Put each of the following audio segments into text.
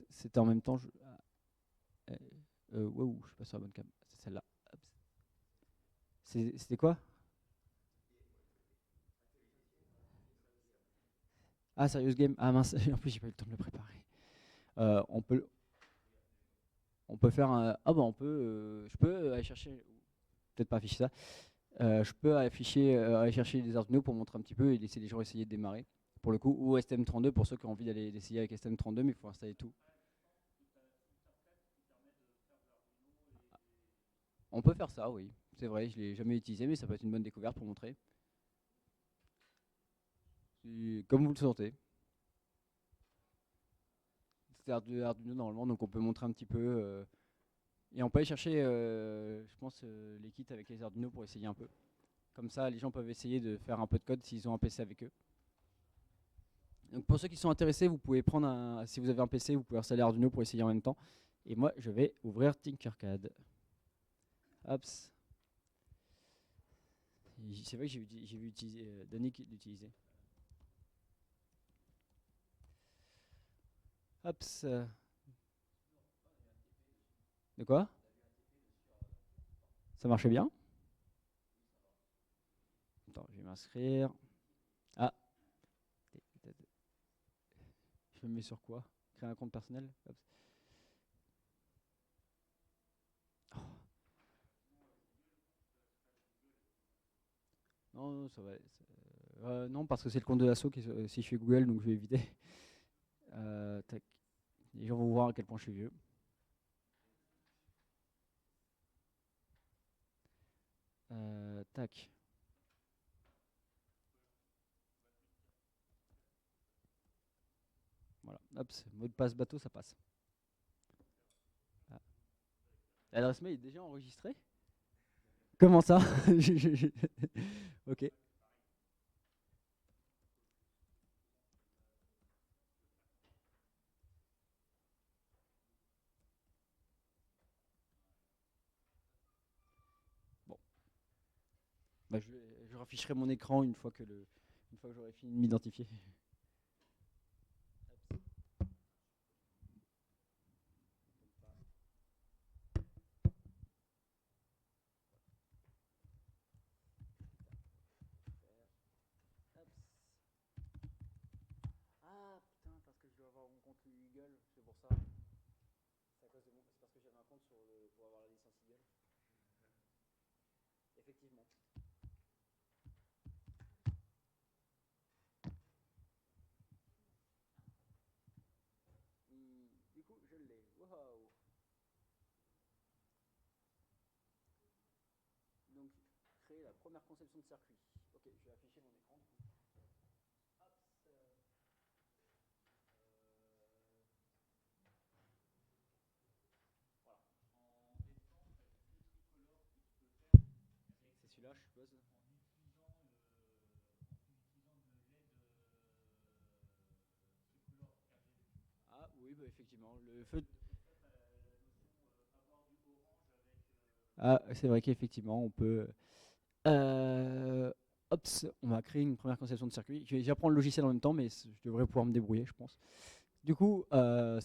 C'était en même temps. Wow, je suis pas sur la bonne cam. C'est celle-là. Hop. C'était quoi? Ah, Serious Game. Ah mince, en plus j'ai pas eu le temps de le préparer. Euh, on peut, on peut faire un. Ah bah on peut. Je peux aller chercher. Peut-être pas afficher ça. Je peux aller chercher des Arduino pour montrer un petit peu et laisser les gens essayer de démarrer. Pour le coup, ou STM32 pour ceux qui ont envie d'aller d'essayer avec STM32, mais il faut installer tout. On peut faire ça, oui. C'est vrai, je l'ai jamais utilisé, mais ça peut être une bonne découverte pour montrer. Comme vous le sentez. C'est Arduino normalement, donc on peut montrer un petit peu. Et on peut aller chercher, je pense, les kits avec les Arduino pour essayer un peu. Comme ça, les gens peuvent essayer de faire un peu de code s'ils ont un PC avec eux. Donc pour ceux qui sont intéressés, vous pouvez prendre si vous avez un PC, vous pouvez installer Arduino pour essayer en même temps. Et moi, je vais ouvrir Tinkercad. Hop. C'est vrai que j'ai vu utiliser, Danick l'utiliser. Hop. De quoi? Ça marchait bien? Attends, je vais m'inscrire. Ah, je me mets sur quoi? Créer un compte personnel? Hop. Non, non, ça va. Non, parce que c'est le compte de l'assaut si je fais Google, donc je vais éviter. Tac. Les gens vont voir à quel point je suis vieux. Tac. Voilà. Hop, mot de passe bateau, ça passe. Ah. L'adresse mail est déjà enregistrée? Comment ça? Ok. Bon. Bah, je rafficherai mon écran une fois que j'aurai fini de m'identifier. Ah putain, parce que je dois avoir mon compte Google, c'est pour ça. C'est parce que j'avais un compte pour avoir la licence Eagle. Effectivement. Du coup, je l'ai. Waouh. Donc, créer la première conception de circuit. Ok, je vais afficher mon écran. Du coup. Hop, voilà. En descente, t'as juste le tricolore que tu peux faire. C'est celui-là, je suppose. Ah oui, bah effectivement, le feu. Ah, c'est vrai qu'effectivement, on peut. Euh, Hop, on va créer une première conception de circuit. J'apprends le logiciel en même temps, mais je devrais pouvoir me débrouiller, je pense. Du coup, ça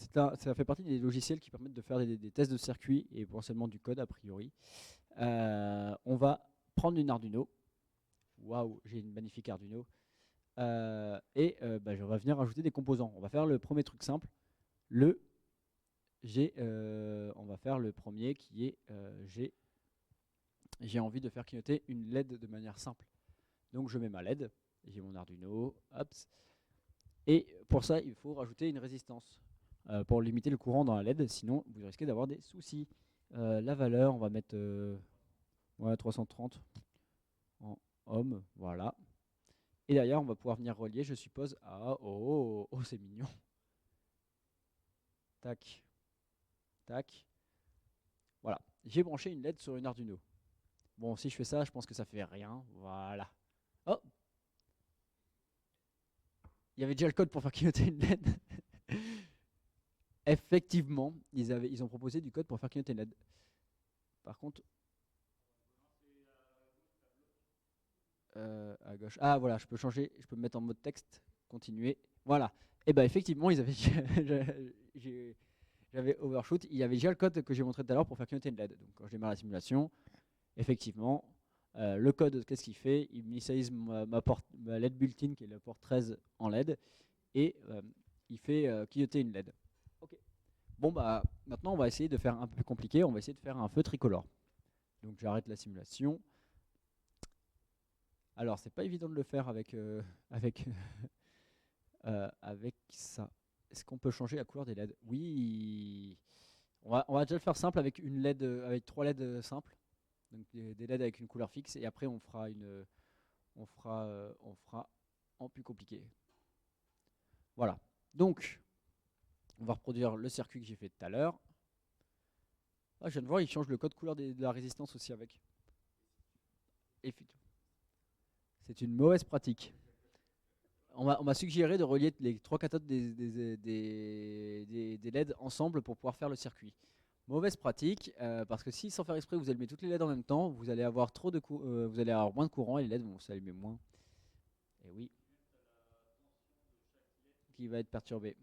fait partie des logiciels qui permettent de faire des tests de circuit et potentiellement du code a priori. On va prendre une Arduino. Waouh, j'ai une magnifique Arduino. Bah, je vais venir ajouter des composants. On va faire le premier truc simple. On va faire le premier qui est j'ai envie de faire clignoter une LED de manière simple. Donc je mets ma LED, j'ai mon Arduino, hop. Et pour ça, il faut rajouter une résistance pour limiter le courant dans la LED, sinon vous risquez d'avoir des soucis. La valeur, on va mettre 330 en ohm, voilà. Et derrière, on va pouvoir venir relier, je suppose, à... Oh, c'est mignon. Tac, tac. Voilà, j'ai branché une LED sur une Arduino. Bon, si je fais ça, je pense que ça fait rien. Voilà. Oh, il y avait déjà le code pour faire clignoter une LED. Effectivement, ils ont proposé du code pour faire clignoter une LED. Par contre, à gauche. Ah voilà, je peux changer, je peux me mettre en mode texte, continuer. Voilà. Et bah effectivement, ils avaient j'avais overshoot. Il y avait déjà le code que j'ai montré tout à l'heure pour faire clignoter une LED. Donc quand je démarre la simulation, effectivement, le code, qu'est-ce qu'il fait? Il initialise ma LED built-in, qui est la porte 13 en LED, et il fait clignoter une LED. Ok. Bon bah maintenant on va essayer de faire un peu plus compliqué. On va essayer de faire un feu tricolore. Donc j'arrête la simulation. Alors c'est pas évident de le faire avec avec ça. Est-ce qu'on peut changer la couleur des LED? Oui. On va déjà le faire simple avec une LED, avec 3 LED simples. Donc des LED avec une couleur fixe, et après on fera en plus compliqué. Voilà. Donc on va reproduire le circuit que j'ai fait tout à l'heure. Ah, je viens de voir, il change le code couleur de la résistance aussi avec. C'est une mauvaise pratique. On m'a suggéré de relier les 3 cathodes des LED ensemble pour pouvoir faire le circuit. Mauvaise pratique, parce que si sans faire exprès vous allumez toutes les LED en même temps, vous allez avoir vous allez avoir moins de courant et les LED vont s'allumer moins. Et oui, qui va être perturbé.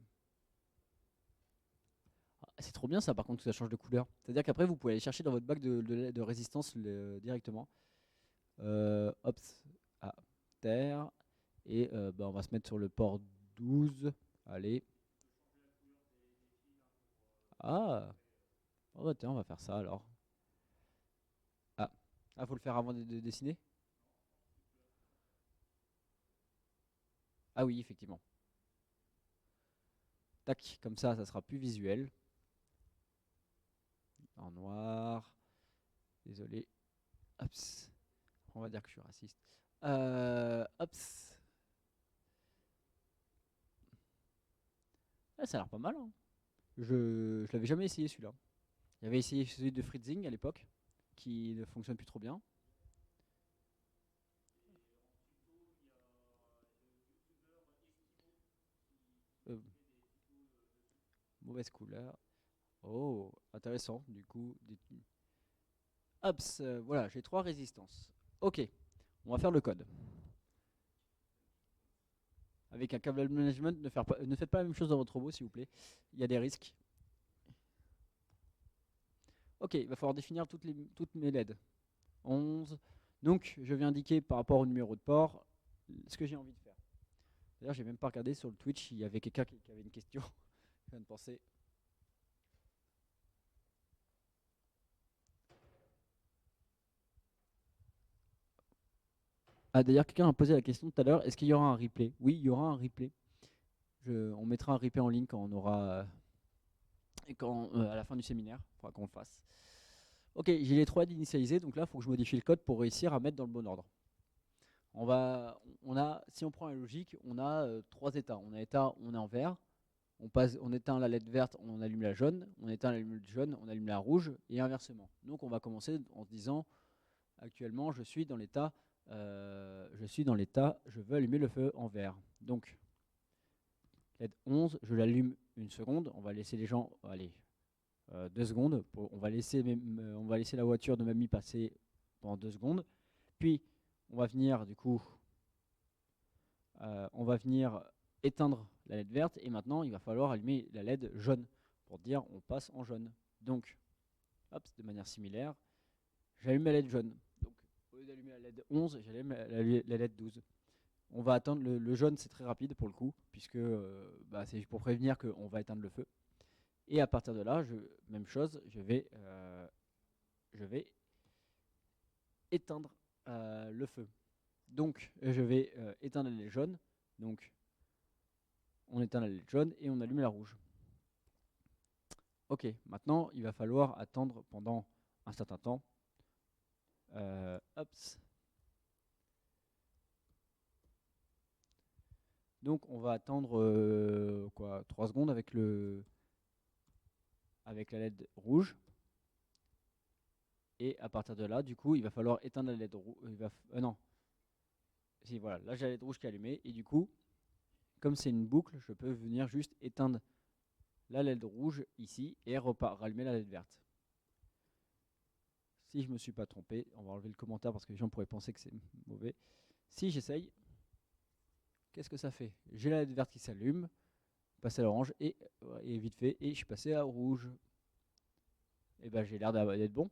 Ah, c'est trop bien ça, par contre, que ça change de couleur. C'est-à-dire qu'après vous pouvez aller chercher dans votre bac de résistance directement. Hop, à terre. Et bah, on va se mettre sur le port 12. Allez. Ah, oh, bah, tiens, on va faire ça alors. Ah, faut le faire avant de dessiner? Ah oui, effectivement. Tac, comme ça sera plus visuel. En noir. Désolé. Hops. On va dire que je suis raciste. Hops. Ah, ça a l'air pas mal, hein. Je l'avais jamais essayé celui-là. J'avais essayé celui de Fritzing à l'époque, qui ne fonctionne plus trop bien. Euh, Mauvaise couleur. Oh, intéressant. Du coup, hops, voilà, j'ai 3 résistances. Ok, on va faire le code. Avec un câble management, ne faites pas la même chose dans votre robot, s'il vous plaît. Il y a des risques. Ok, il va falloir définir toutes mes LED. 11. Donc, je vais indiquer par rapport au numéro de port ce que j'ai envie de faire. D'ailleurs, j'ai même pas regardé sur le Twitch, il y avait quelqu'un qui avait une question. Je viens de penser. Ah, d'ailleurs, quelqu'un a posé la question tout à l'heure, est-ce qu'il y aura un replay? Oui, il y aura un replay. On mettra un replay en ligne quand on aura... à la fin du séminaire, il faudra qu'on le fasse. Ok, j'ai les 3 initialisés, donc là, il faut que je modifie le code pour réussir à mettre dans le bon ordre. Si on prend la logique, on a 3 états. On est en vert, on éteint la LED verte, on allume la jaune, on éteint la jaune, on allume la rouge, et inversement. Donc on va commencer en se disant, actuellement, je suis dans l'état, je veux allumer le feu en vert. Donc, LED 11, je l'allume une seconde, on va laisser les gens, allez, 2 secondes, on va laisser la voiture de mamie passer pendant 2 secondes, puis on va venir du coup, on va venir éteindre la LED verte, et maintenant il va falloir allumer la LED jaune pour dire on passe en jaune. Donc, hop, de manière similaire, j'allume la LED jaune. Donc, au lieu d'allumer la LED 11, j'allume la LED 12. On va attendre le jaune, c'est très rapide pour le coup, puisque bah, c'est pour prévenir qu'on va éteindre le feu. Et à partir de là, même chose, je vais éteindre le feu. Donc, je vais éteindre la LED jaune. Donc, on éteint la LED jaune et on allume la rouge. Ok, maintenant, il va falloir attendre pendant un certain temps. Hops. Donc, on va attendre 3 secondes avec la LED rouge. Et à partir de là, du coup, il va falloir éteindre la LED rouge. Non. Si, voilà, là j'ai la LED rouge qui est allumée. Et du coup, comme c'est une boucle, je peux venir juste éteindre la LED rouge ici et rallumer la LED verte. Si je ne me suis pas trompé, on va enlever le commentaire parce que les gens pourraient penser que c'est mauvais. Si j'essaye, qu'est-ce que ça fait? J'ai la LED verte qui s'allume, passer à l'orange et vite fait, et je suis passé à rouge. Et ben j'ai l'air d'être bon.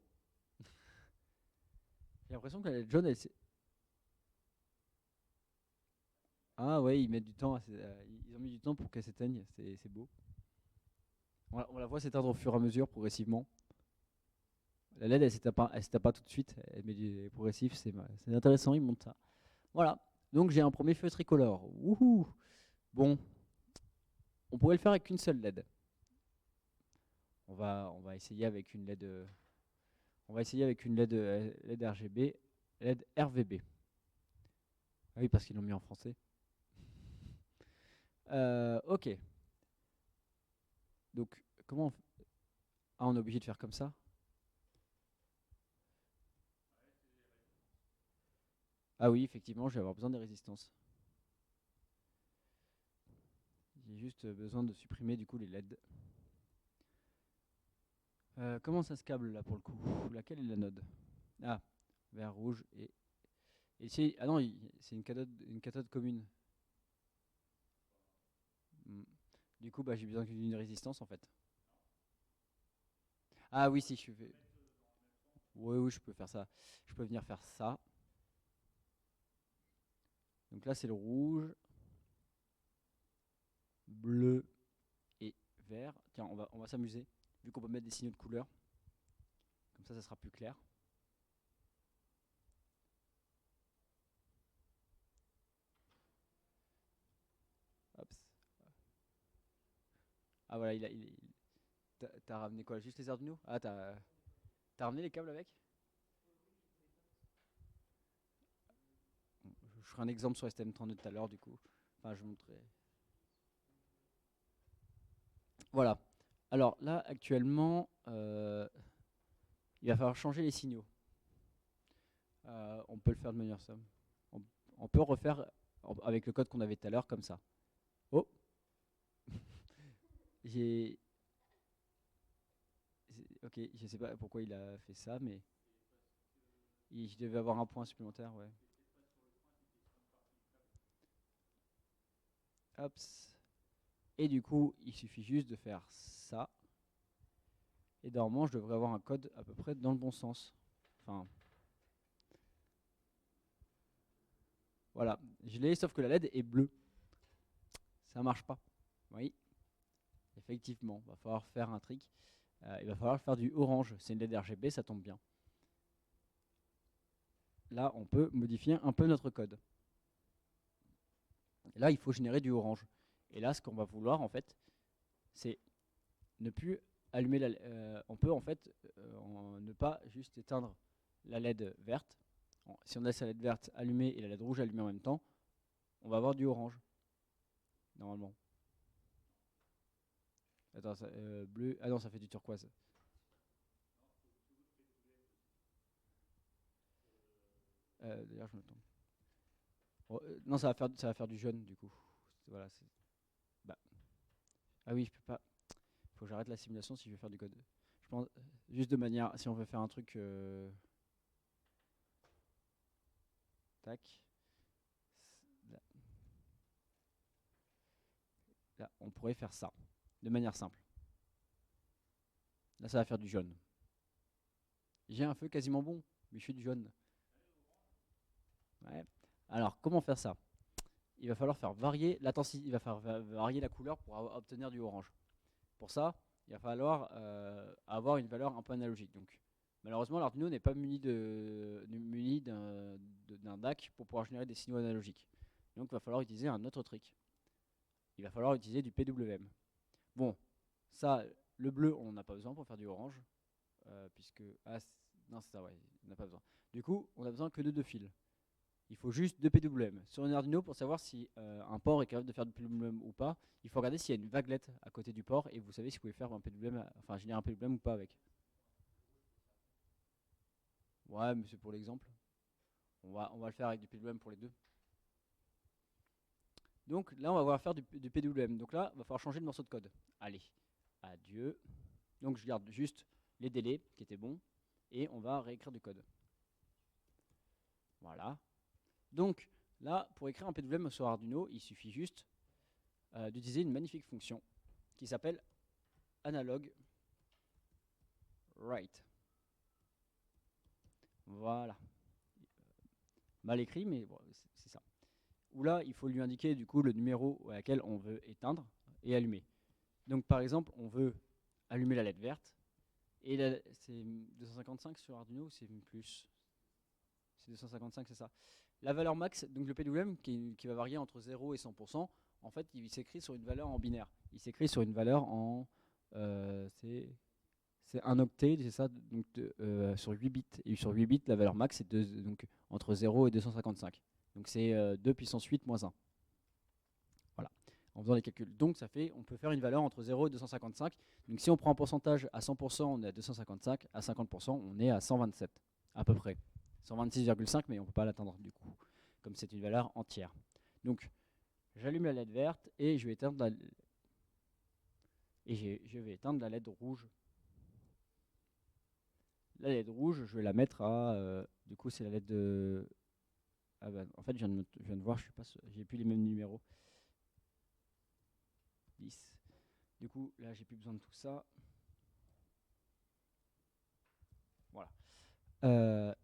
J'ai l'impression que la LED jaune, ah ouais, ils mettent du temps, ils ont mis du temps pour qu'elle s'éteigne, c'est beau. On la voit s'éteindre au fur et à mesure, progressivement. La LED, elle s'éteint pas tout de suite, elle met du progressif, c'est intéressant, ils montent ça. Voilà, donc j'ai un premier feu tricolore. Wouhou! Bon, on pourrait le faire avec qu'une seule LED. On va essayer avec une LED. On va essayer avec une LED RGB, LED RVB. Ah oui, parce qu'ils l'ont mis en français. Ok. Donc, comment ah, on est obligé de faire comme ça? Ah oui, effectivement, je vais avoir besoin des résistances. J'ai juste besoin de supprimer du coup les LED. Comment ça se câble là pour le coup? Laquelle est la node? Ah, vert, rouge et ici. Ah non, c'est une cathode commune. Hmm. Du coup, bah, j'ai besoin d'une résistance en fait. Ah oui, si je fais. Oui, oui, je peux faire ça. Je peux venir faire ça. Donc là, c'est le rouge, bleu et vert. Tiens, on va s'amuser. Vu qu'on peut mettre des signaux de couleur. Comme ça sera plus clair. Hop. Ah voilà, t'as ramené quoi? Juste les Arduino? Ah, t'as ramené les câbles avec? Je ferai un exemple sur STM32 tout à l'heure, du coup. Enfin, je montrerai. Voilà. Alors là, actuellement, il va falloir changer les signaux. On peut le faire de manière simple. On, on peut refaire avec le code qu'on avait tout à l'heure, comme ça. Oh, j'ai. Ok, je sais pas pourquoi il a fait ça, mais je devais avoir un point supplémentaire, ouais. Hop. Et du coup, il suffit juste de faire ça. Et normalement, je devrais avoir un code à peu près dans le bon sens. Enfin, voilà. Je l'ai, sauf que la LED est bleue. Ça marche pas. Oui, effectivement. Il va falloir faire un trick. Il va falloir faire du orange. C'est une LED RGB, ça tombe bien. Là, on peut modifier un peu notre code. Et là, il faut générer du orange. Et là, ce qu'on va vouloir, en fait, c'est ne plus allumer on peut, en fait, ne pas juste éteindre la LED verte. Si on laisse la LED verte allumée et la LED rouge allumée en même temps, on va avoir du orange, normalement. Attends, bleu. Ah non, ça fait du turquoise. D'ailleurs, je me trompe. Bon, non, ça va faire du jaune, du coup. Voilà, bah, ah oui, je peux pas. Faut que j'arrête la simulation si je veux faire du code. Je pense juste de manière, si on veut faire un truc, tac. Là, là, on pourrait faire ça de manière simple. Là, ça va faire du jaune. J'ai un feu quasiment bon, mais je fais du jaune. Ouais. Alors, comment faire ça? Il va falloir faire varier l'intensité, il va falloir varier la couleur pour obtenir du orange. Pour ça, il va falloir avoir une valeur un peu analogique. Donc, malheureusement, l'Arduino n'est pas muni d'un DAC pour pouvoir générer des signaux analogiques. Donc, il va falloir utiliser un autre trick. Il va falloir utiliser du PWM. Bon, ça, le bleu, on n'en a pas besoin pour faire du orange, puisque non, c'est ça, ouais, on n'a pas besoin. Du coup, on a besoin que de deux fils. Il faut juste deux PWM. Sur un Arduino, pour savoir si un port est capable de faire du PWM ou pas, il faut regarder s'il y a une vaguelette à côté du port et vous savez si vous pouvez faire un PWM, enfin générer un PWM ou pas avec. Ouais, mais c'est pour l'exemple. On va le faire avec du PWM pour les deux. Donc là, on va voir faire du PWM. Donc là, il va falloir changer de morceau de code. Allez, adieu. Donc je garde juste les délais qui étaient bons et on va réécrire du code. Voilà. Donc Là, pour écrire un PWM sur Arduino, il suffit juste d'utiliser une magnifique fonction qui s'appelle analog write. Voilà. Mal écrit, mais bon, c'est ça. Où là, il faut lui indiquer du coup le numéro à laquelle on veut éteindre et allumer. Donc par exemple, on veut allumer la LED verte. Et c'est 255 sur Arduino ou c'est plus? C'est 255, c'est ça. La valeur max, donc le PWM qui va varier entre 0 et 100%, en fait, il s'écrit sur une valeur en binaire. Il s'écrit sur une valeur en... c'est un octet, c'est ça, donc sur 8 bits. Et sur 8 bits, la valeur max est donc entre 0 et 255. Donc c'est 2 puissance 8 moins 1. Voilà, en faisant les calculs. Donc ça fait, on peut faire une valeur entre 0 et 255. Donc si on prend un pourcentage à 100%, on est à 255. À 50%, on est à 127, à peu près. 126,5, mais on ne peut pas l'atteindre du coup, comme c'est une valeur entière. Donc j'allume la LED verte et je vais éteindre la LED rouge. La LED rouge, je vais la mettre à... du coup, c'est la LED de... Ah bah, en fait, je viens de voir, je suis pas, j'ai plus les mêmes numéros. 10. Du coup, là, j'ai plus besoin de tout ça. Voilà.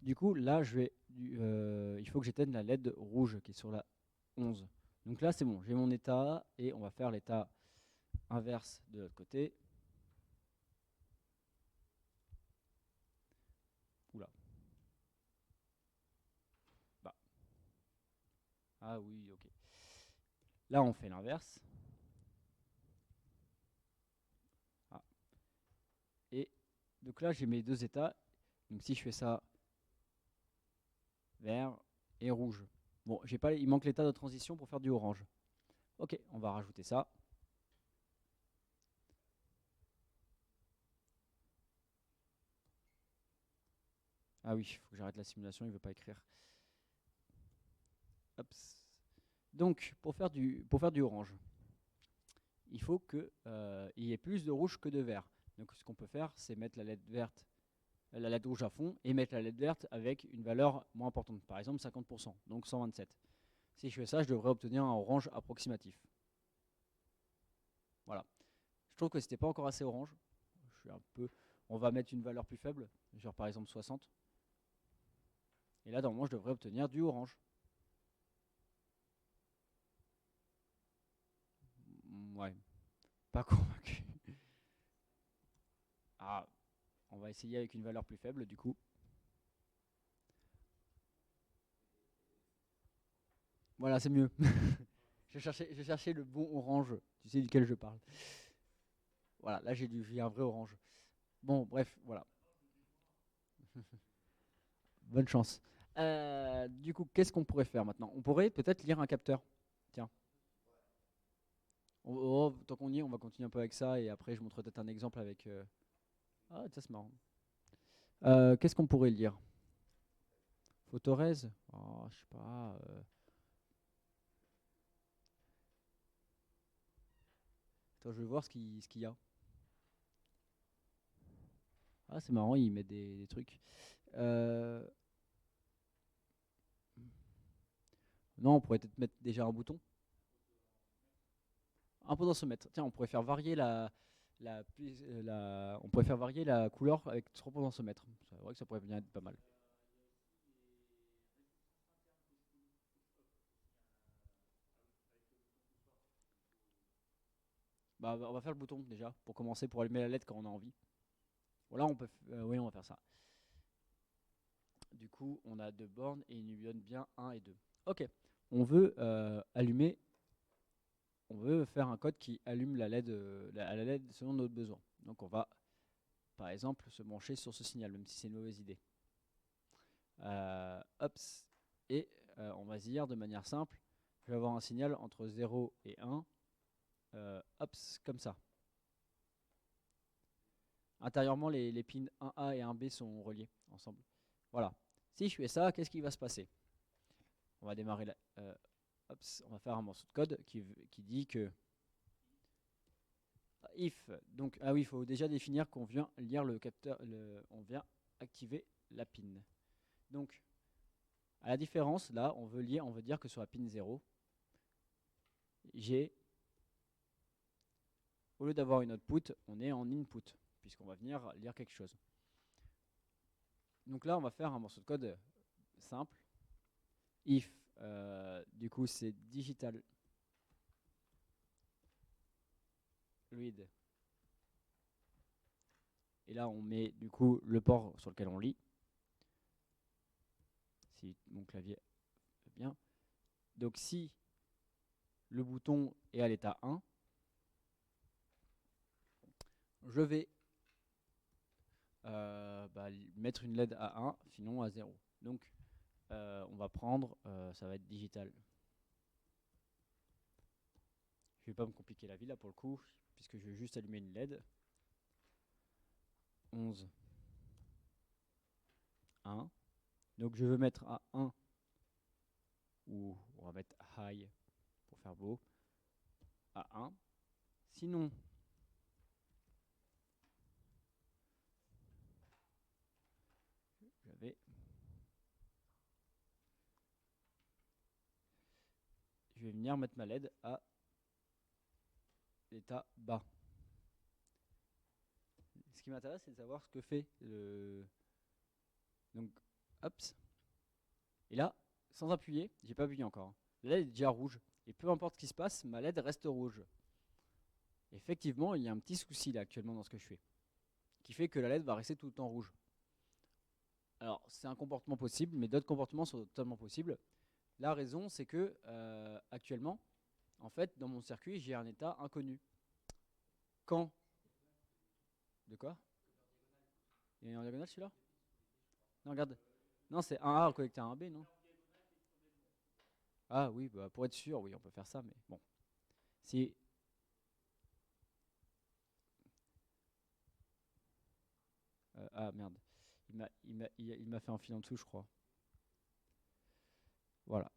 Du coup, là, il faut que j'éteigne la LED rouge qui est sur la 11. Donc là, c'est bon, j'ai mon état et on va faire l'état inverse de l'autre côté. Oula. Bah. Ah oui, ok. Là, on fait l'inverse. Ah. Et donc là, j'ai mes deux états. Donc si je fais ça vert et rouge. Bon, il manque l'état de transition pour faire du orange. Ok, on va rajouter ça. Ah oui, il faut que j'arrête la simulation, il ne veut pas écrire. Hops. Donc, pour faire du orange, il faut qu'il y ait plus de rouge que de vert. Donc, ce qu'on peut faire, c'est mettre la LED verte, la LED rouge à fond, et mettre la LED verte avec une valeur moins importante. Par exemple, 50%, donc 127. Si je fais ça, je devrais obtenir un orange approximatif. Voilà. Je trouve que c'était pas encore assez orange. Je suis un peu... On va mettre une valeur plus faible, genre par exemple 60. Et là, normalement, je devrais obtenir du orange. Ouais, pas convaincu. Ah, on va essayer avec une valeur plus faible, du coup. Voilà, c'est mieux. je cherchais le bon orange, tu sais duquel je parle. Voilà, là j'ai un vrai orange. Bon, bref, voilà. Bonne chance. Du coup, qu'est-ce qu'on pourrait faire maintenant? On pourrait peut-être lire un capteur. Tiens. Tant qu'on y est, on va continuer un peu avec ça et après je montrerai peut-être un exemple avec... Ah, ça c'est marrant. Qu'est-ce qu'on pourrait lire? Photorez? Oh, je sais pas. Attends, je vais voir ce qu'il y a. Ah, c'est marrant, ils mettent des trucs. Non, on pourrait peut-être mettre déjà un bouton. Un potentiomètre. Tiens, on pourrait faire varier on pourrait faire varier la couleur avec 3 potentiomètres. C'est vrai que ça pourrait bien être pas mal. Bah, on va faire le bouton déjà pour commencer, pour allumer la LED quand on a envie. Voilà, oui, on va faire ça. Du coup, on a deux bornes et il nous donne bien 1 et 2. Ok, on veut allumer, on veut faire un code qui allume la LED, la LED selon notre besoin. Donc on va, par exemple, se brancher sur ce signal, même si c'est une mauvaise idée. Hops, et on va se dire de manière simple, je vais avoir un signal entre 0 et 1, hops, comme ça. Intérieurement, les pins 1A et 1B sont reliés ensemble. Voilà. Si je fais ça, qu'est-ce qui va se passer? On va démarrer on va faire un morceau de code qui dit que if, donc, ah oui, il faut déjà définir qu'on vient lire le capteur, on vient activer la pin. Donc, À la différence, là, on veut dire que sur la pin 0, au lieu d'avoir une output, on est en input, puisqu'on va venir lire quelque chose. Donc là, on va faire un morceau de code simple. If, du coup, c'est digital read. Et là, on met du coup le port sur lequel on lit. Si mon clavier fait bien. Donc si le bouton est à l'état 1, je vais mettre une LED à 1, sinon à 0. Donc on va prendre, ça va être digital. Je vais pas me compliquer la vie là pour le coup, puisque je vais juste allumer une LED. 11, 1. Donc je veux mettre à 1, ou on va mettre high pour faire beau, à 1. Sinon, je vais venir mettre ma LED à l'état bas. Ce qui m'intéresse, c'est de savoir ce que fait le... Donc, hop. Et là, sans appuyer, j'ai pas appuyé encore. La LED est déjà rouge. Et peu importe ce qui se passe, ma LED reste rouge. Effectivement, il y a un petit souci là actuellement dans ce que je fais, qui fait que la LED va rester tout le temps rouge. Alors, c'est un comportement possible, mais d'autres comportements sont totalement possibles. La raison, c'est que actuellement, en fait, dans mon circuit, j'ai un état inconnu. Quand? De quoi? Il est en diagonale celui-là? Non, regarde. Non, c'est un A connecté à un B, non? Ah oui, bah, pour être sûr, oui, on peut faire ça, mais bon. Si... ah merde. Il m'a fait un fil en dessous, je crois. Voilà.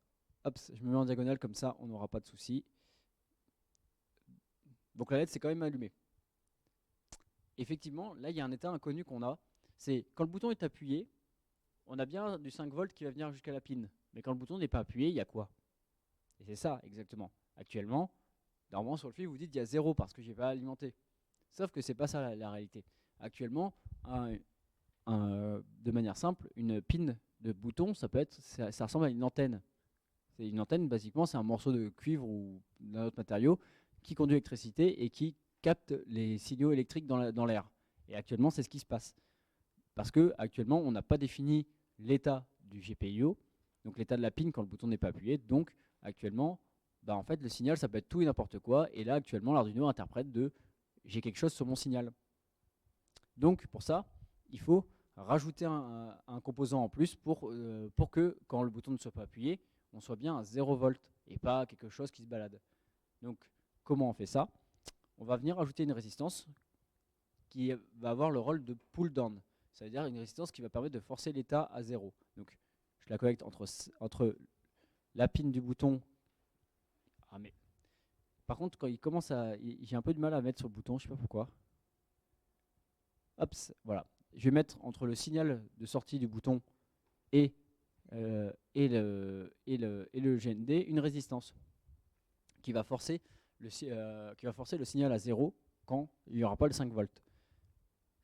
Hop, je me mets en diagonale, comme ça, on n'aura pas de souci. Donc la LED, c'est quand même allumé. Effectivement, là, il y a un état inconnu qu'on a. C'est quand le bouton est appuyé, on a bien du 5 volts qui va venir jusqu'à la pin. Mais quand le bouton n'est pas appuyé, il y a quoi? Et c'est ça, exactement. Actuellement, normalement, sur le fil, vous dites il y a 0 parce que je n'ai pas alimenté. Sauf que c'est pas ça la réalité. Actuellement, de manière simple, une pin de bouton, ça ressemble à une antenne. C'est une antenne, basiquement, c'est un morceau de cuivre ou d'un autre matériau qui conduit l'électricité et qui capte les signaux électriques dans l'air. Et actuellement, c'est ce qui se passe. Parce que actuellement, on n'a pas défini l'état du GPIO, donc l'état de la pin quand le bouton n'est pas appuyé. Donc actuellement, en fait, le signal, ça peut être tout et n'importe quoi. Et là, actuellement, l'Arduino interprète j'ai quelque chose sur mon signal. Donc pour ça, il faut rajouter un composant en plus pour que quand le bouton ne soit pas appuyé, on soit bien à 0 volt et pas quelque chose qui se balade. Donc comment on fait ça? On va venir ajouter une résistance qui va avoir le rôle de pull down. Ça veut dire une résistance qui va permettre de forcer l'état à 0. Donc je la connecte entre la pin du bouton. Ah mais par contre, quand il commence j'ai un peu de mal à mettre sur le bouton, je sais pas pourquoi. Hop, voilà. Je vais mettre entre le signal de sortie du bouton et le GND une résistance qui va forcer le signal à 0 quand il n'y aura pas le 5 volts.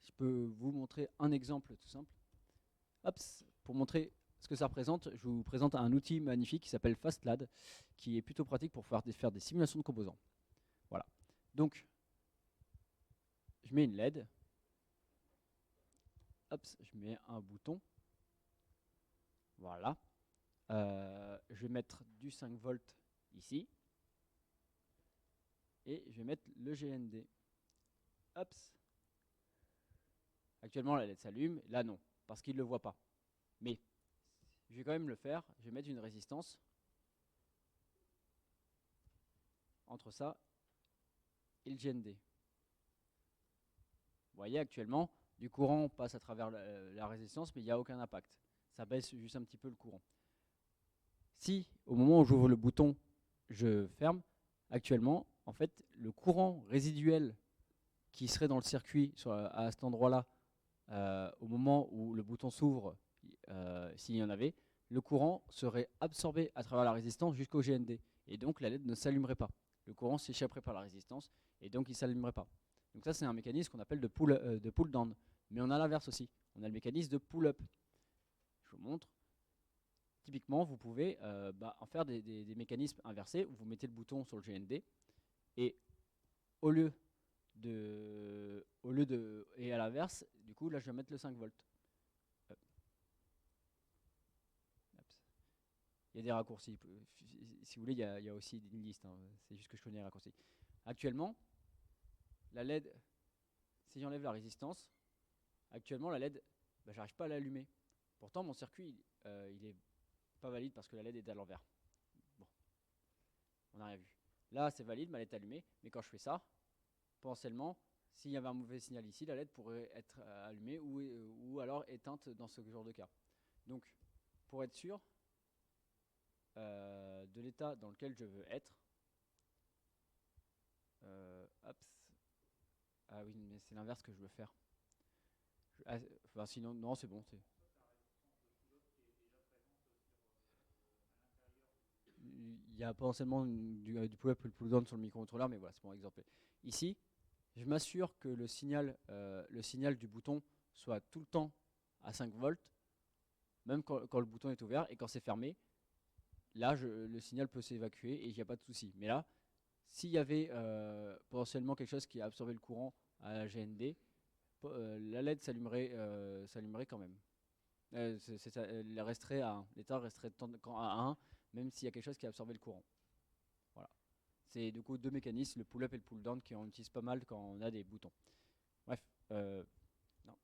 Je peux vous montrer un exemple tout simple. Hop, pour montrer ce que ça représente, je vous présente un outil magnifique qui s'appelle FastLAD, qui est plutôt pratique pour pouvoir faire des simulations de composants. Voilà. Donc, je mets une LED. Hop, je mets un bouton. Voilà. Je vais mettre du 5 volts ici. Et je vais mettre le GND. Hop. Actuellement, la LED s'allume. Là, non, parce qu'il ne le voit pas. Mais je vais quand même le faire. Je vais mettre une résistance entre ça et le GND. Vous voyez, actuellement, du courant passe à travers la résistance, mais il n'y a aucun impact. Ça baisse juste un petit peu le courant. Si, au moment où j'ouvre le bouton, je ferme, actuellement, en fait, le courant résiduel qui serait dans le circuit à cet endroit-là, au moment où le bouton s'ouvre, s'il y en avait, le courant serait absorbé à travers la résistance jusqu'au GND. Et donc la LED ne s'allumerait pas. Le courant s'échapperait par la résistance et donc il ne s'allumerait pas. Donc ça c'est un mécanisme qu'on appelle de pull down. Mais on a l'inverse aussi. On a le mécanisme de pull up. Je vous montre. Typiquement, vous pouvez en faire des mécanismes inversés où vous mettez le bouton sur le GND et au lieu de et à l'inverse, du coup là je vais mettre le 5 volts. Il y a des raccourcis. Si vous voulez, il y a aussi une liste. Hein. C'est juste que je connais les raccourcis. Actuellement, la LED, si j'enlève la résistance, actuellement la LED, j'arrive pas à l'allumer. Pourtant, mon circuit, il est pas valide parce que la LED est à l'envers. Bon, on n'a rien vu. Là, c'est valide, ma LED est allumée, mais quand je fais ça, potentiellement, s'il y avait un mauvais signal ici, la LED pourrait être allumée ou alors éteinte dans ce genre de cas. Donc, pour être sûr de l'état dans lequel je veux être, ah oui, mais c'est l'inverse que je veux faire. Sinon, non, c'est bon. Il y a potentiellement du pull-up et du pull-down sur le microcontrôleur, mais voilà, c'est pour exemple. Ici, je m'assure que le signal du bouton soit tout le temps à 5 volts, même quand le bouton est ouvert, et quand c'est fermé, là, le signal peut s'évacuer et il n'y a pas de souci. Mais là, s'il y avait potentiellement quelque chose qui a absorbé le courant à la GND, la LED s'allumerait quand même. L'état resterait à 1, même s'il y a quelque chose qui a absorbé le courant. Voilà. C'est du coup deux mécanismes, le pull-up et le pull-down, qu'on utilise pas mal quand on a des boutons. Bref, non.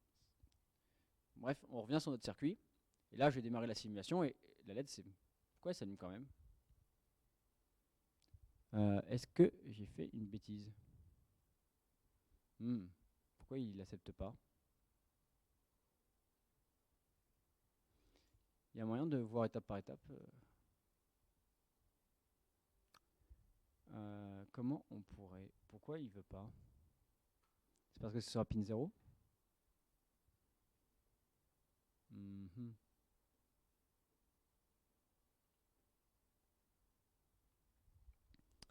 Bref, on revient sur notre circuit. Et là, je vais démarrer la simulation et la LED, c'est... Pourquoi elle s'allume quand même? Est-ce que j'ai fait une bêtise? Pourquoi il l'accepte pas? Il y a moyen de voir étape par étape. Comment on pourrait... Pourquoi il veut pas? C'est parce que c'est sur la pin 0?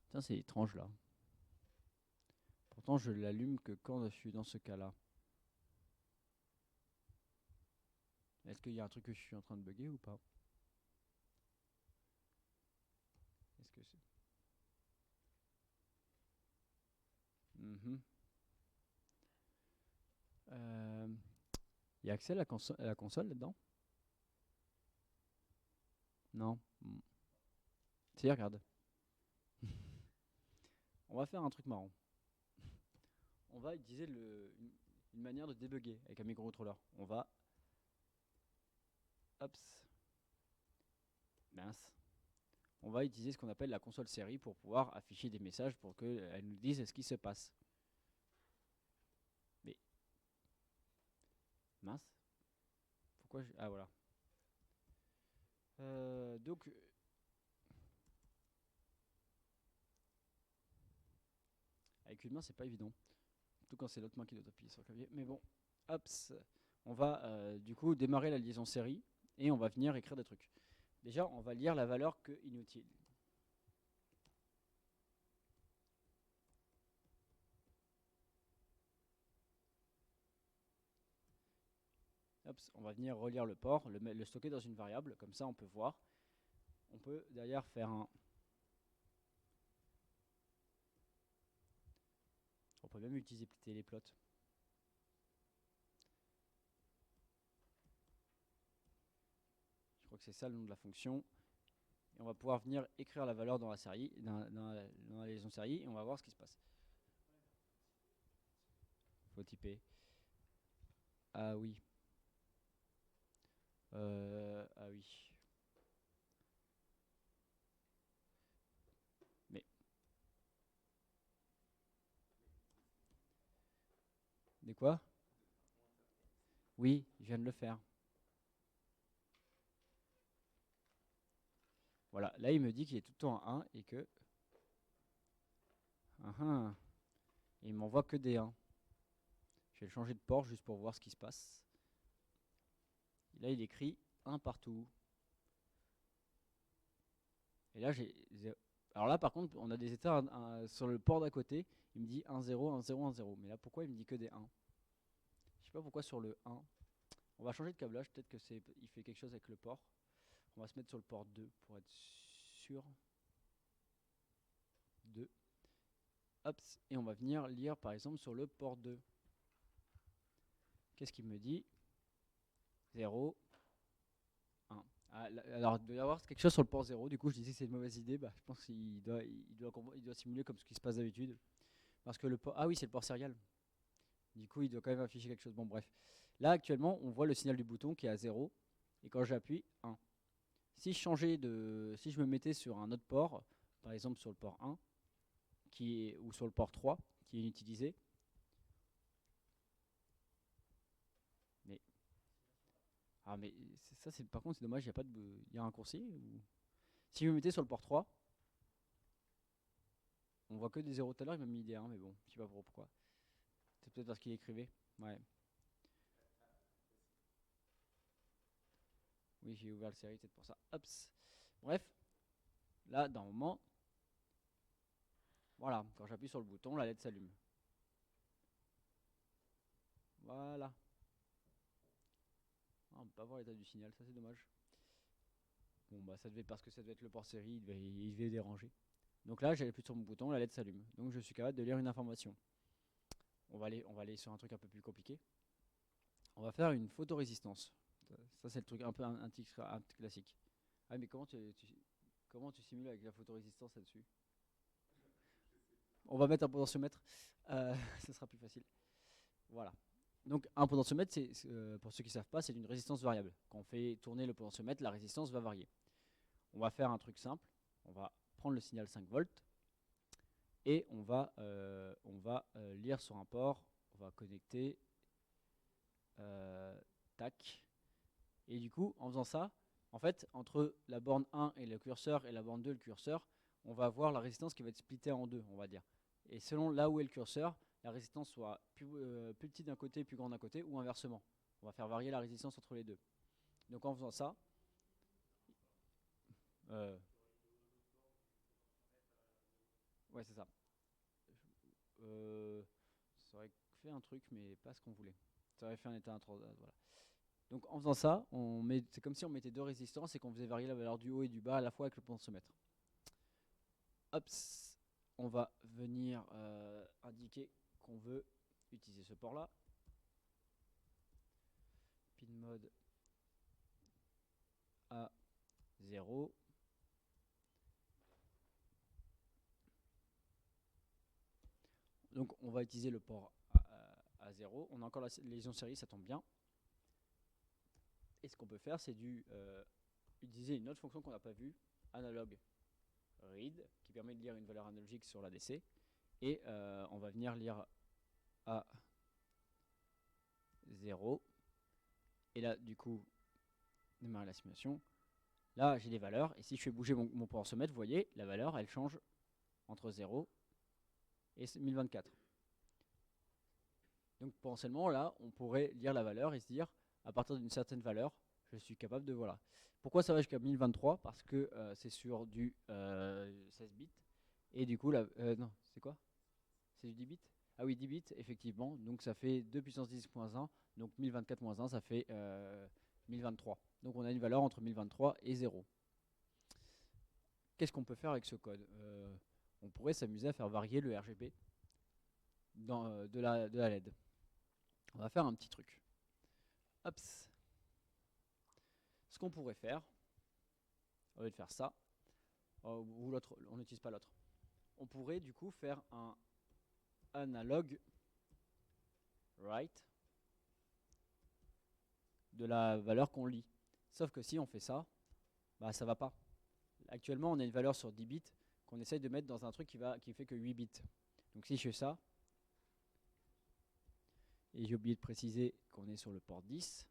Tiens, c'est étrange là. Pourtant, je l'allume que quand je suis dans ce cas-là. Est-ce qu'il y a un truc que je suis en train de bugger ou pas? Est-ce que c'est... Il y a accès à la console là-dedans? Non. Si, regarde. On va faire un truc marrant. On va utiliser une manière de débugger avec un microcontrôleur. On va... Hops. Mince. On va utiliser ce qu'on appelle la console série pour pouvoir afficher des messages pour qu'elle nous dise ce qui se passe. Mais... Mince. Pourquoi je... Ah voilà. Donc... Avec une main, c'est pas évident. Surtout quand c'est l'autre main qui doit appuyer sur le clavier. Mais bon, hop, on va du coup démarrer la liaison série et on va venir écrire des trucs. Déjà, on va lire la valeur que inutile. Hop, on va venir relire le port, le stocker dans une variable, comme ça on peut voir. On peut derrière faire un... On peut même utiliser téléplots. Je crois que c'est ça le nom de la fonction. Et on va pouvoir venir écrire la valeur dans la série, dans la liaison série, et on va voir ce qui se passe. Faut typer. Ah oui. Ah oui. Mais. De quoi? Oui, je viens de le faire. Voilà, là il me dit qu'il est tout le temps à 1 et que... Et il m'envoie que des 1. Je vais le changer de port juste pour voir ce qui se passe. Et là il écrit 1 partout. Et là, alors là, par contre, on a des états sur le port d'à côté. Il me dit 1, 0, 1, 0, 1, 0. Mais là, pourquoi il me dit que des 1? Je sais pas pourquoi sur le 1. On va changer de câblage. Peut-être que il fait quelque chose avec le port. On va se mettre sur le port 2 pour être sûr. 2. Hop. Et on va venir lire, par exemple, sur le port 2. Qu'est-ce qu'il me dit? 0, 1. Alors, il doit y avoir quelque chose sur le port 0. Du coup, je disais que c'est une mauvaise idée. Bah, je pense qu'il doit simuler comme ce qui se passe d'habitude. Parce que le port. Ah oui, c'est le port serial. Du coup, il doit quand même afficher quelque chose. Bon, bref. Là, actuellement, on voit le signal du bouton qui est à 0. Et quand j'appuie, 1. Si je me mettais sur un autre port, par exemple sur le port 1, ou sur le port 3, qui est inutilisé. Mais ça, par contre, c'est dommage, il y a un raccourci. Si je me mettais sur le port 3, on voit que des 0 tout à l'heure, il m'a mis des 1, mais bon, je sais pas pourquoi. C'est peut-être parce qu'il écrivait. Ouais. Oui, j'ai ouvert le série, peut-être pour ça. Hops. Bref, là, d'un moment, voilà, quand j'appuie sur le bouton, la LED s'allume. Voilà. Ah, on peut pas voir l'état du signal, ça c'est dommage. Bon, bah parce que ça devait être le port série, il devait déranger. Donc là, j'appuie sur mon bouton, la LED s'allume. Donc je suis capable de lire une information. On va aller sur un truc un peu plus compliqué. On va faire une photorésistance. Ça c'est le truc un peu un titre classique. Ah mais comment tu simules avec la photorésistance là-dessus? On va mettre un potentiomètre, ça sera plus facile. Voilà. Donc un potentiomètre, pour ceux qui ne savent pas, c'est une résistance variable. Quand on fait tourner le potentiomètre, la résistance va varier. On va faire un truc simple. On va prendre le signal 5 volts et on va lire sur un port. On va connecter. Tac. Et du coup, en faisant ça, en fait, entre la borne 1 et le curseur et la borne 2 le curseur, on va voir la résistance qui va être splittée en deux, on va dire. Et selon là où est le curseur, la résistance soit plus petite d'un côté, plus grande d'un côté, ou inversement. On va faire varier la résistance entre les deux. Donc en faisant ça, ouais c'est ça. Ça aurait fait un truc, mais pas ce qu'on voulait. Ça aurait fait un état voilà. Donc en faisant ça, c'est comme si on mettait deux résistances et qu'on faisait varier la valeur du haut et du bas à la fois avec le potentiomètre. Hop, on va venir indiquer qu'on veut utiliser ce port-là. Pin mode à 0. Donc on va utiliser le port à 0. On a encore la lésion série, ça tombe bien. Et ce qu'on peut faire, c'est utiliser une autre fonction qu'on n'a pas vue, analog read, qui permet de lire une valeur analogique sur l'ADC. Et on va venir lire à 0. Et là, du coup, démarrer la simulation. Là, j'ai des valeurs. Et si je fais bouger mon potentiomètre, vous voyez, la valeur, elle change entre 0 et 1024. Donc potentiellement, là, on pourrait lire la valeur et se dire, à partir d'une certaine valeur, je suis capable de, voilà. Pourquoi ça va jusqu'à 1023? Parce que c'est sur du 16 bits. Et du coup, non, c'est quoi? C'est du 10 bits? Ah oui, 10 bits, effectivement. Donc ça fait 2 puissance 10-1. Donc 1024-1, ça fait 1023. Donc on a une valeur entre 1023 et 0. Qu'est-ce qu'on peut faire avec ce code? On pourrait s'amuser à faire varier le RGB de la LED. On va faire un petit truc. Hop. Ce qu'on pourrait faire, au lieu de faire ça, ou l'autre, on n'utilise pas l'autre. On pourrait du coup faire un analog write de la valeur qu'on lit. Sauf que si on fait ça, bah ça va pas. Actuellement, on a une valeur sur 10 bits qu'on essaye de mettre dans un truc qui fait que 8 bits. Donc si je fais ça, et j'ai oublié de préciser qu'on est sur le port 10,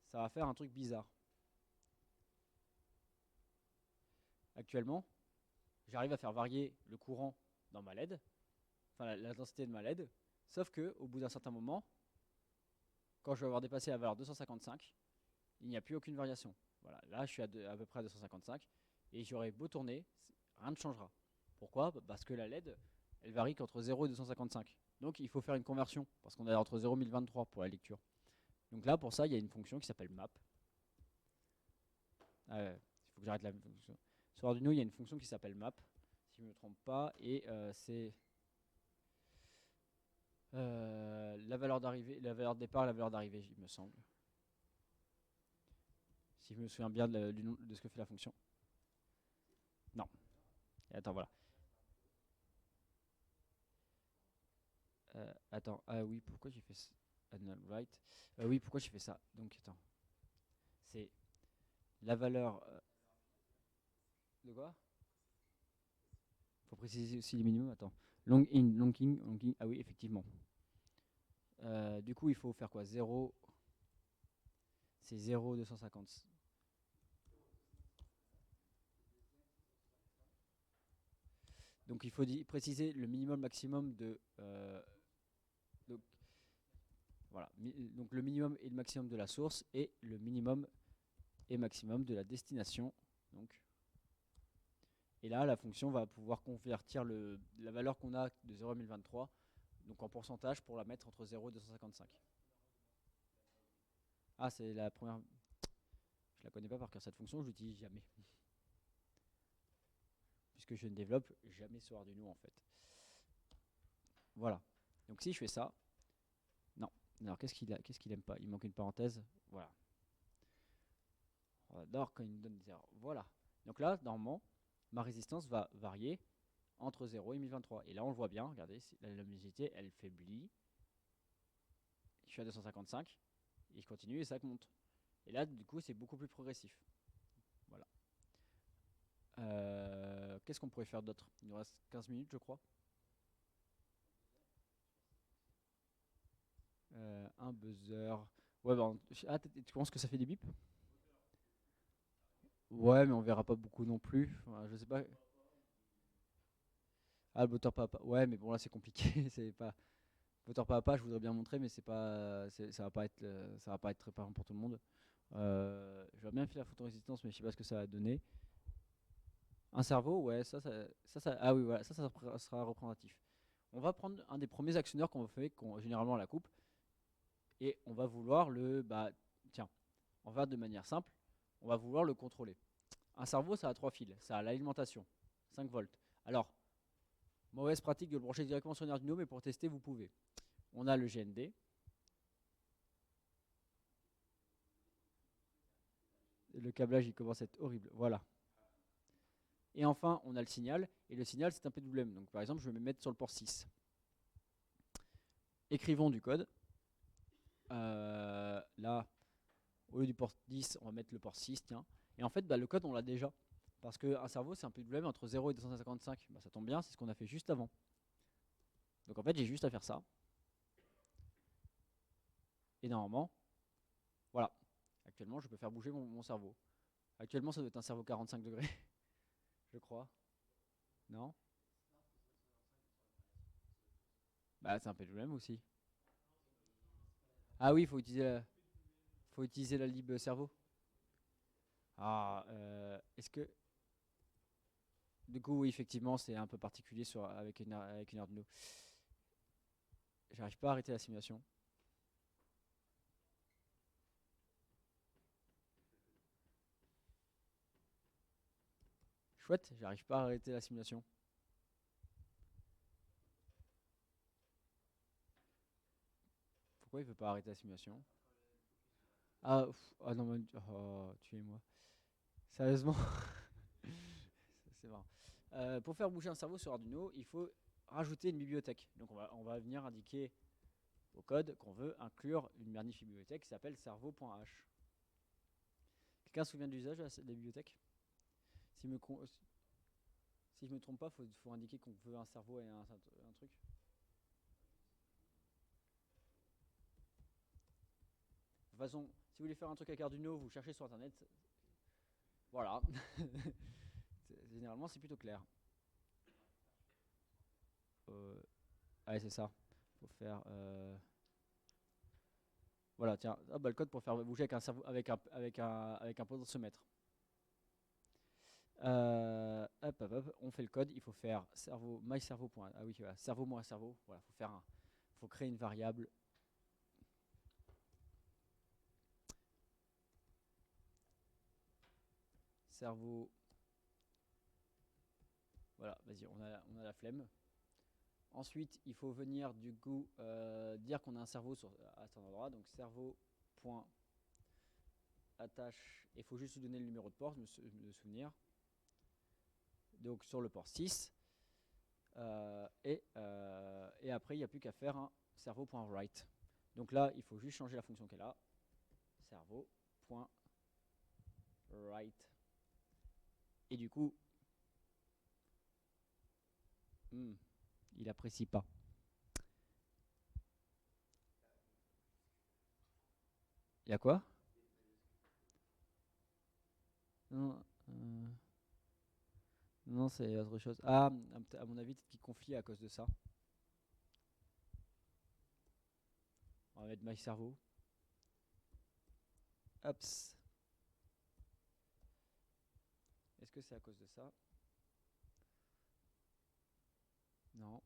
ça va faire un truc bizarre. Actuellement, j'arrive à faire varier le courant dans ma LED, enfin l'intensité de ma LED, sauf que au bout d'un certain moment, quand je vais avoir dépassé la valeur 255, il n'y a plus aucune variation. Voilà, là je suis à peu près à 255 et j'aurai beau tourner, rien ne changera. Pourquoi? Parce que la LED, elle varie qu'entre 0 et 255. Donc il faut faire une conversion parce qu'on est entre 0 et 1023 pour la lecture. Donc là pour ça il y a une fonction qui s'appelle map. Il faut que j'arrête la fonction. Sur Arduino il y a une fonction qui s'appelle map, si je ne me trompe pas, et c'est la valeur d'arrivée, la valeur de départ et la valeur d'arrivée, il me semble. Si je me souviens bien du nom de ce que fait la fonction. Non. Et attends, voilà. Attends, ah oui, pourquoi j'ai fait ça? Right. Oui, pourquoi j'ai fait ça? Donc, attends. C'est la valeur. De quoi? Faut préciser aussi les minimums. Attends. Long in, long in, long in. Ah oui, effectivement. Du coup, il faut faire quoi? 0. C'est 0, 250. Donc, il faut préciser le minimum maximum de. Donc, voilà. Donc, le minimum et le maximum de la source et le minimum et maximum de la destination. Donc, et là, la fonction va pouvoir convertir la valeur qu'on a de 0 à 1023 donc en pourcentage pour la mettre entre 0 et 255. Ah, c'est la première. Je la connais pas par cœur cette fonction, je l'utilise jamais. Puisque je ne développe jamais sur Arduino en fait. Voilà. Donc si je fais ça. Non. Alors qu'est-ce qu'il aime pas? Il manque une parenthèse. Voilà. On adore quand il nous donne des erreurs. Voilà. Donc là, normalement, ma résistance va varier entre 0 et 1023. Et là, on le voit bien. Regardez, la luminosité, elle faiblit. Je suis à 255. Et je continue et ça monte. Et là, du coup, c'est beaucoup plus progressif. Voilà. Qu'est-ce qu'on pourrait faire d'autre? Il nous reste 15 minutes, je crois. Un buzzer. Ouais, bah, ah, tu penses que ça fait des bips? Ouais, mais on verra pas beaucoup non plus. Enfin, je sais pas. Ah, le moteur pas à pas. Ouais, mais bon, là, c'est compliqué. C'est pas. Moteur pas à pas, je voudrais bien montrer, mais c'est pas. Ça va pas être très parlant pour tout le monde. Je vais bien faire la photorésistance, mais je sais pas ce que ça va donner. Un cerveau, ouais, ah oui, voilà, ça sera représentatif. On va prendre un des premiers actionneurs qu'on fait, généralement à la coupe, et on va vouloir tiens, on va de manière simple, on va vouloir le contrôler. Un cerveau, ça a 3 fils, ça a l'alimentation, 5 volts. Alors, mauvaise pratique de le brancher directement sur un Arduino, mais pour tester, vous pouvez. On a le GND. Le câblage, il commence à être horrible. Voilà. Et enfin, on a le signal. Et le signal, c'est un PWM. Donc, par exemple, je vais me mettre sur le port 6. Écrivons du code. Là, au lieu du port 10, on va mettre le port 6. Tiens. Et en fait, le code, on l'a déjà. Parce qu'un cerveau, c'est un PWM entre 0 et 255. Ça tombe bien, c'est ce qu'on a fait juste avant. Donc, en fait, j'ai juste à faire ça. Et normalement, voilà. Actuellement, je peux faire bouger mon cerveau. Actuellement, ça doit être un cerveau 45 degrés. Je crois. Non? Bah, c'est un PWM aussi. Ah oui, faut utiliser la lib cerveau. Ah, est-ce que. Du coup, oui, effectivement, c'est un peu particulier avec une Arduino. J'arrive pas à arrêter la simulation. Chouette, j'arrive pas à arrêter la simulation. Pourquoi il veut pas arrêter la simulation? Ah non, tuez-moi. Sérieusement, c'est marrant. Pour faire bouger un cerveau sur Arduino, il faut rajouter une bibliothèque. Donc on va venir indiquer au code qu'on veut inclure une magnifique bibliothèque qui s'appelle cerveau.h. Quelqu'un se souvient de l'usage de la bibliothèque? Si je me trompe pas, faut indiquer qu'on veut un cerveau et un truc. De toute façon, si vous voulez faire un truc avec Arduino, vous cherchez sur internet. Voilà. Généralement, c'est plutôt clair. Allez, c'est ça. Faut faire. Voilà, tiens, hop, bah, le code pour faire bouger avec un cerveau, avec un potentiomètre. Hop, hop, hop, on fait le code. Il faut faire cerveau, mycerveau. Ah oui, voilà, cerveau moins cerveau. Voilà, faut créer une variable. Cerveau. Voilà, vas-y, on a la flemme. Ensuite, il faut venir du coup dire qu'on a un cerveau à cet endroit. Donc cerveau.attache. Il faut juste lui donner le numéro de port, me souvenir. Donc sur le port 6. Et après, il n'y a plus qu'à faire un cerveau.write. Donc là, il faut juste changer la fonction qu'elle a. Cerveau.write. Et du coup, il apprécie pas. Il y a quoi? Non, non, c'est autre chose. Ah, à mon avis, peut-être qu'il confie à cause de ça. On va mettre my cerveau. Ups. Est-ce que c'est à cause de ça? Non.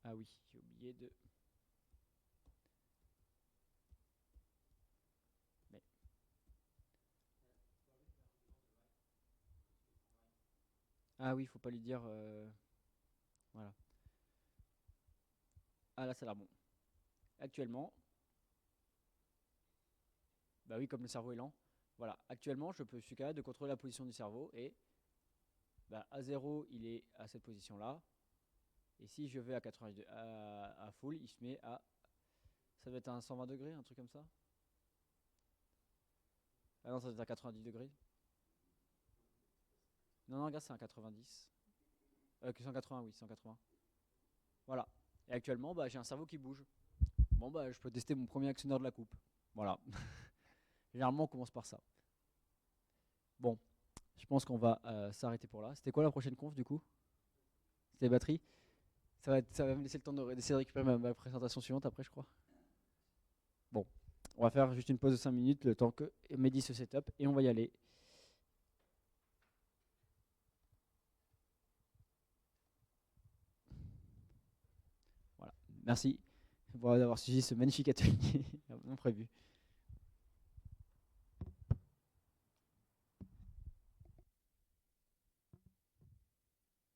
Ah oui, j'ai oublié de... Mais... Ah oui, faut pas lui dire... Voilà. Ah là, ça a l'air bon. Actuellement... Bah oui, comme le cerveau est lent. Voilà. Actuellement, je suis capable de contrôler la position du cerveau et... Bah, à 0, il est à cette position-là. Et si je vais à 82, à full, il se met à... Ça doit être un 120 degrés, un truc comme ça. Ah non, ça doit être à 90 degrés. Non, non, regarde, c'est un 90. 180, oui, 180. Voilà. Et actuellement, bah, j'ai un cerveau qui bouge. Bon, bah, je peux tester mon premier actionneur de la coupe. Voilà. Généralement, on commence par ça. Bon, je pense qu'on va s'arrêter pour là. C'était quoi la prochaine conf, du coup? C'était les batteries. Ça va me laisser le temps d'essayer de récupérer ma présentation suivante après, je crois. Bon, on va faire juste une pause de 5 minutes, le temps que Mehdi se setup, et on va y aller. Voilà. Merci d'avoir suivi ce magnifique atelier non prévu.